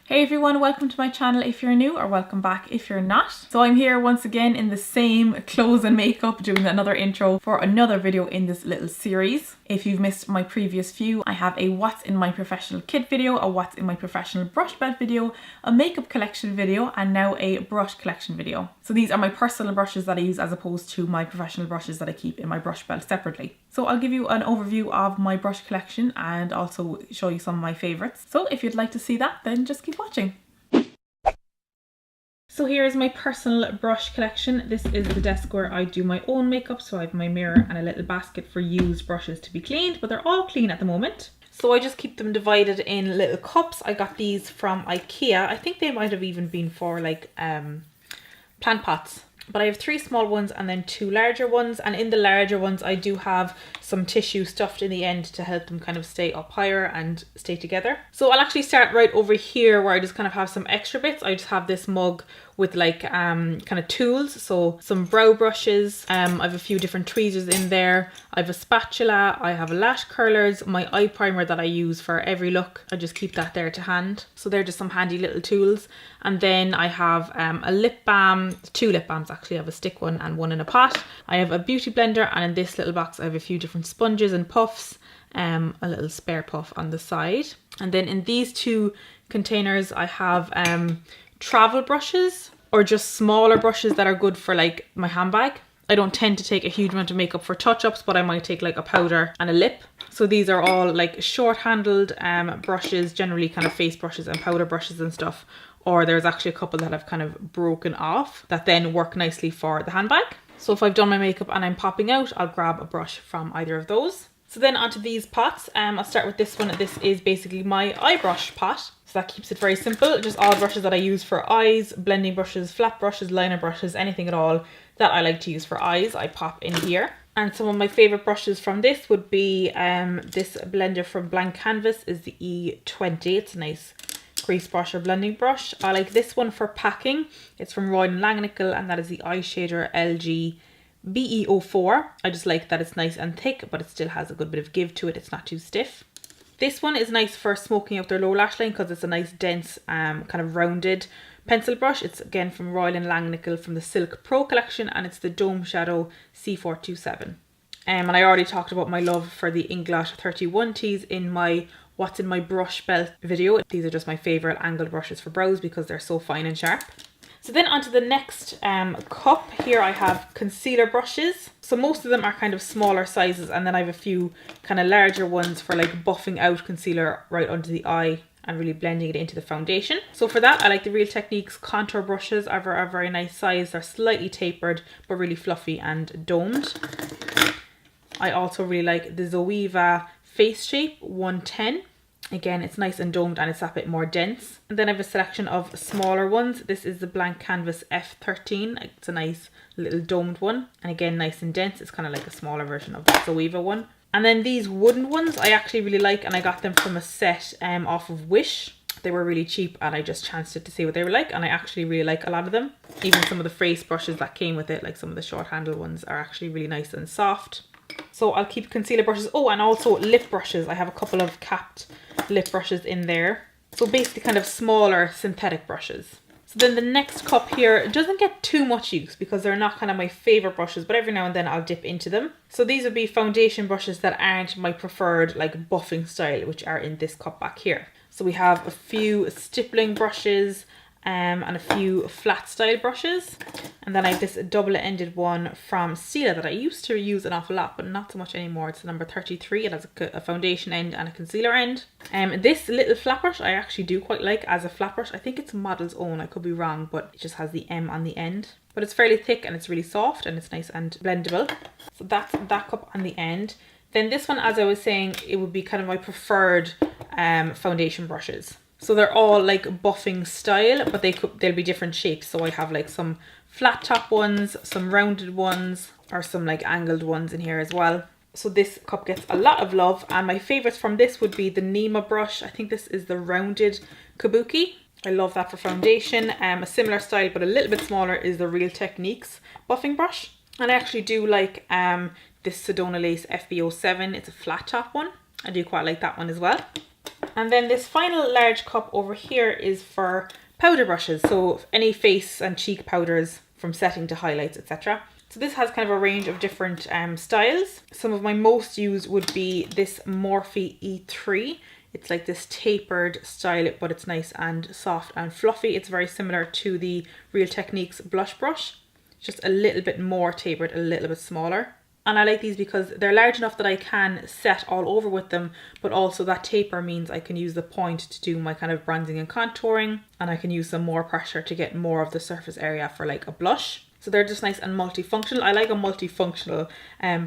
Hey everyone, welcome to my channel if you're new, or welcome back if you're not. So I'm here once again in the same clothes and makeup doing another intro for another video in this little series. If you've missed my previous few, I have a what's in my professional kit video, a what's in my professional brush belt video, a makeup collection video, and now a brush collection video. So these are my personal brushes that I use as opposed to my professional brushes that I keep in my brush belt separately. So I'll give you an overview of my brush collection and also show you some of my favorites. So if you'd like to see that, then just keep watching. So here is my personal brush collection. This is the desk where I do my own makeup. So I have my mirror and a little basket for used brushes to be cleaned, but they're all clean at the moment. So I just keep them divided in little cups. I got these from IKEA. I think they might have even been for like plant pots. But I have 3 small ones and then 2 larger ones. And in the larger ones, I do have some tissue stuffed in the end to help them kind of stay up higher and stay together. So I'll actually start right over here where I just kind of have some extra bits. I just have this mug with like kind of tools. So some brow brushes. I have a few different tweezers in there. I have a spatula. I have lash curlers. My eye primer that I use for every look. I just keep that there to hand. So they're just some handy little tools. And then I have a lip balm, 2 lip balms actually. I have a stick one and one in a pot. I have a beauty blender, and in this little box I have a few different sponges and puffs, a little spare puff on the side. And then in these 2 containers I have travel brushes, or just smaller brushes that are good for like my handbag. I don't tend to take a huge amount of makeup for touch-ups, but I might take like a powder and a lip. So these are all like short-handled brushes, generally kind of face brushes and powder brushes and stuff. Or there's actually a couple that I've kind of broken off that then work nicely for the handbag. So if I've done my makeup and I'm popping out, I'll grab a brush from either of those. So then onto these pots, I'll start with this one. This is basically my eye brush pot. So that keeps it very simple. Just all brushes that I use for eyes, blending brushes, flat brushes, liner brushes, anything at all that I like to use for eyes, I pop in here. And some of my favorite brushes from this would be this blender from Blank Canvas is the E20. It's a nice crease brush or blending brush. I like this one for packing. It's from Royal & Langnickel, and that is the eye shader LG BE04. I just like that it's nice and thick, but it still has a good bit of give to it. It's not too stiff. This one is nice for smoking out their lower lash line because it's a nice dense kind of rounded pencil brush. It's again from Royal & Langnickel from the Silk Pro collection, and it's the Dome Shadow C427. And I already talked about my love for the Inglot 31Ts in my what's in my brush belt video. These are just my favorite angled brushes for brows because they're so fine and sharp. So then onto the next cup. Here I have concealer brushes. So most of them are kind of smaller sizes, and then I have a few kind of larger ones for like buffing out concealer right under the eye and really blending it into the foundation. So for that, I like the Real Techniques contour brushes. Are a very nice size. They're slightly tapered but really fluffy and domed. I also really like the Zoeva Face Shape 110. Again, it's nice and domed and it's a bit more dense. And then I have a selection of smaller ones. This is the Blank Canvas F13. It's a nice little domed one. And again, nice and dense. It's kind of like a smaller version of the Zoeva one. And then these wooden ones I actually really like, and I got them from a set off of Wish. They were really cheap and I just chanced it to see what they were like, and I actually really like a lot of them. Even some of the face brushes that came with it, like some of the short handle ones, are actually really nice and soft. So I'll keep concealer brushes. Oh, and also lip brushes. I have a couple of capped lip brushes in there. So basically kind of smaller synthetic brushes. So then the next cup here doesn't get too much use because they're not kind of my favorite brushes, but every now and then I'll dip into them. So these would be foundation brushes that aren't my preferred like buffing style, which are in this cup back here. So we have a few stippling brushes and a few flat style brushes. And then I have this double-ended one from Stila that I used to use an awful lot, but not so much anymore. It's the number 33. It has a foundation end and a concealer end. This little flat brush I actually do quite like as a flat brush. I think it's Model's Own, I could be wrong, but it just has the M on the end. But it's fairly thick and it's really soft and it's nice and blendable. So that's that cup on the end. Then this one, as I was saying, it would be kind of my preferred foundation brushes. So they're all like buffing style, but they'll be different shapes. So I have like some flat top ones, some rounded ones, or some like angled ones in here as well. So this cup gets a lot of love, and my favorites from this would be the Nema brush. I think this is the rounded Kabuki. I love that for foundation. A similar style but a little bit smaller is the Real Techniques buffing brush. And I actually do like this Sedona Lace FB07. It's a flat top one. I do quite like that one as well. And then this final large cup over here is for powder brushes. So any face and cheek powders from setting to highlights, etc. So this has kind of a range of different styles. Some of my most used would be this Morphe E3. It's like this tapered style, but it's nice and soft and fluffy. It's very similar to the Real Techniques blush brush, just a little bit more tapered, a little bit smaller. And I like these because they're large enough that I can set all over with them, but also that taper means I can use the point to do my kind of bronzing and contouring, and I can use some more pressure to get more of the surface area for like a blush. So they're just nice and multifunctional. I like a multifunctional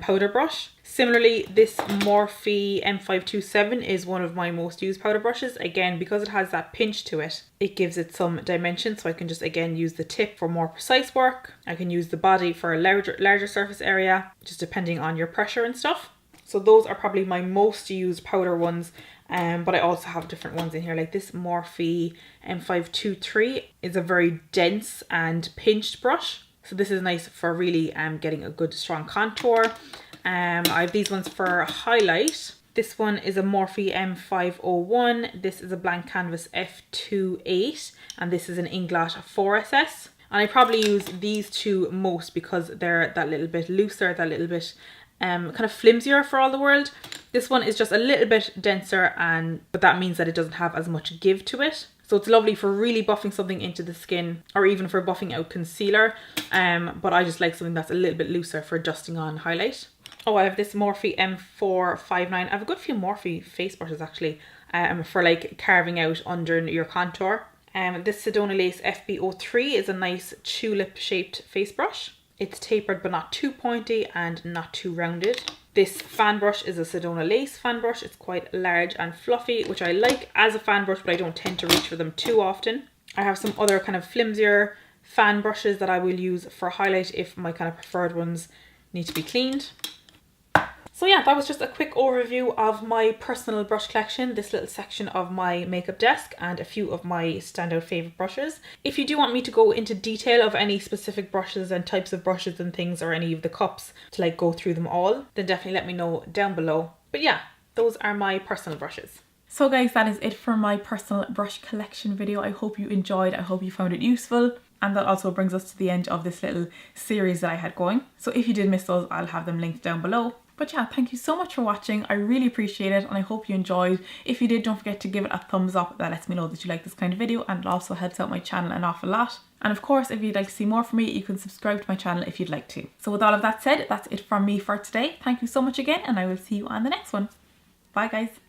powder brush. Similarly, this Morphe M527 is one of my most used powder brushes. Again, because it has that pinch to it, it gives it some dimension. So I can just, again, use the tip for more precise work. I can use the body for a larger surface area, just depending on your pressure and stuff. So those are probably my most used powder ones. But I also have different ones in here, like this Morphe M523 is a very dense and pinched brush. So this is nice for really getting a good strong contour. I have these ones for highlight. This one is a Morphe M501. This is a blank canvas F28, and this is an Inglot 4SS. And I probably use these two most because they're that little bit looser, that little bit kind of flimsier for all the world. This one is just a little bit denser, but that means that it doesn't have as much give to it. So it's lovely for really buffing something into the skin, or even for buffing out concealer. But I just like something that's a little bit looser for dusting on highlight. Oh, I have this Morphe M459. I have a good few Morphe face brushes actually, for like carving out under your contour. This Sedona Lace FB03 is a nice tulip shaped face brush. It's tapered but not too pointy and not too rounded. This fan brush is a Sedona Lace fan brush. It's quite large and fluffy, which I like as a fan brush, but I don't tend to reach for them too often. I have some other kind of flimsier fan brushes that I will use for highlight if my kind of preferred ones need to be cleaned. So yeah, that was just a quick overview of my personal brush collection, this little section of my makeup desk and a few of my standout favourite brushes. If you do want me to go into detail of any specific brushes and types of brushes and things, or any of the cups to like go through them all, then definitely let me know down below. But yeah, those are my personal brushes. So guys, that is it for my personal brush collection video. I hope you enjoyed, I hope you found it useful. And that also brings us to the end of this little series that I had going. So if you did miss those, I'll have them linked down below. But yeah, thank you so much for watching. I really appreciate it and I hope you enjoyed. If you did, don't forget to give it a thumbs up. That lets me know that you like this kind of video, and it also helps out my channel an awful lot. And of course, if you'd like to see more from me, you can subscribe to my channel if you'd like to. So with all of that said, that's it from me for today. Thank you so much again, and I will see you on the next one. Bye guys.